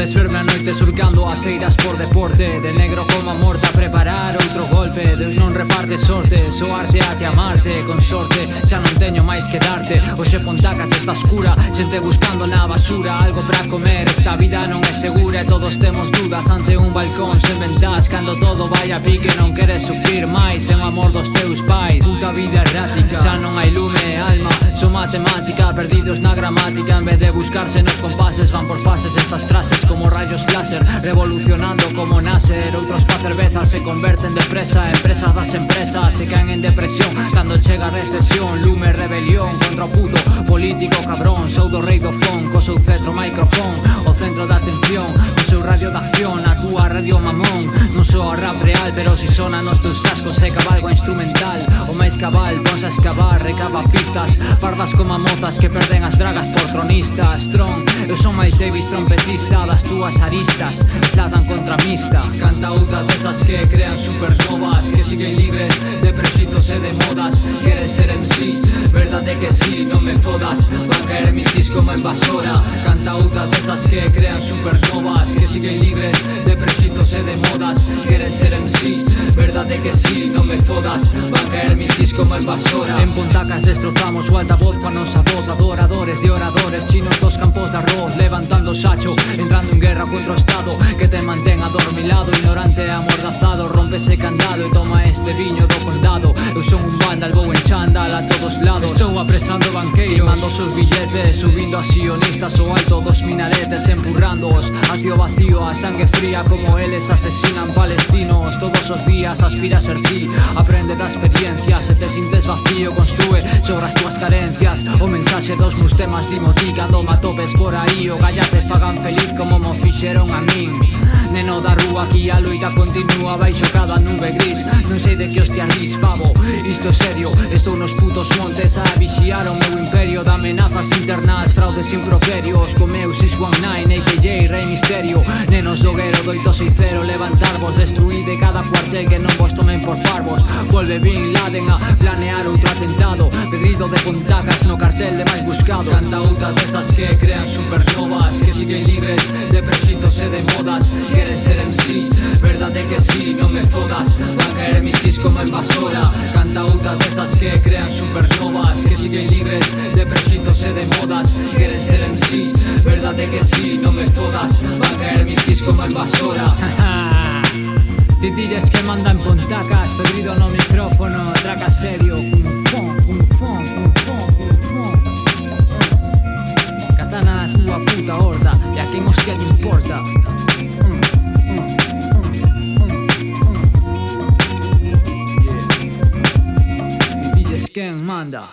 Podes verme a noite surcando aceiras por deporte, de negro como a morte a preparar outro golpe. Deus non reparte sorte, só arte ate amarte. Con sorte xa non teño máis que darte. Hoxe Pontacas está oscura, xente buscando na basura algo pra comer. Esta vida non é segura e todos temos dudas ante un balcón sen ventás. Cando todo vai a pique non queres sufrir máis en o amor dos teus pais. Puta vida errática, xa non hai lume e alma, son matemática, perdidos na gramática. En vez de buscarse nos compases van por fases estas frases como rayos láser, revolucionando como Nasser. Outros pa cerveza se converten depresa, empresas das empresas se caen en depresión cando chega a recesión. Lume rebelión contra o puto político cabrón. Sou do rei do fon, co seu cetro microfón, o centro da atención, o seu radio de acción, a túa radio mamón. Non sou a rap real, pero si sona nos teus cascos e cabalgo instrumental. O máis cabal, vons a escavar, recaba pistas pardas como a mozas que perden as dragas por tronistas. Tron, eu son máis Davis trompetista das túas aristas, eslatan contra mista. Canta outra desas que crean supernovas, que siguen libres de prexizos e de modas. Queres ser en sí, verdade que sí, non me fodas, van caer misis como invasora. Canta outra desas que crean supernovas, que siguen libres de prexizos e de modas. Queres ser en sí, verdade que sí, non me fodas, van caer misis como invasora. En Pontacas destrozamos o altavoz coa nosa voz, adoradores de oradores, chinos dos campos de arroz, levantando sacho, entrando en guerra contra o Estado que te mantén adormilado, ignorante e amordazado. Rompe ese candado e toma este viño do condado. Eu son un vandal, vou en chándal a todos lados, estou apresando banqueiros, queimando os seus billetes, subindo a sionistas ao alto dos minaretes, empurrándoos hacia o vacío, a sangue fría como eles asesinan palestinos. Todos os días aspira a ser ti, aprende da experiencia, se te sintes vacío construe sobre as túas carencias. O mensaxe dos meus temas dimo ti cando me atopes por aí, o galla te fagan feliz como mo fixeron a min. Neno da rúa, aquí a loita continúa baixo cada nube gris. Non sei de que hostia ris, pavo, isto é serio. Estou nos putos montes a vixiar o meu imperio de amenazas internas, fraudes improperios. Co meu 619, AKJ, Rei Misterio. Nenos do guero, 860, levantarvos, destruíde cada cuartel que non vos tomen por parvos. Volve Bin Laden a planear outro atentado, Pedrido de Pontacas no cartel de máis buscado. Canta outra desas que crean supernovas, que siguen libres de prexizos e de modas. Queres ser en sí, verdade que sí, non me fodas, van caer misis como invasora. Canta outra desas que crean supernovas, que siguen libres de prexizos e de modas. Queres ser en sí, verdade que sí, non me fodas, van caer misis como invasora. Ti diles que manda en Pontacas, Pedrido no micrófono, traca serio, un fon. Katana a túa puta horda, e a quen hostia le importa. Diles quen manda.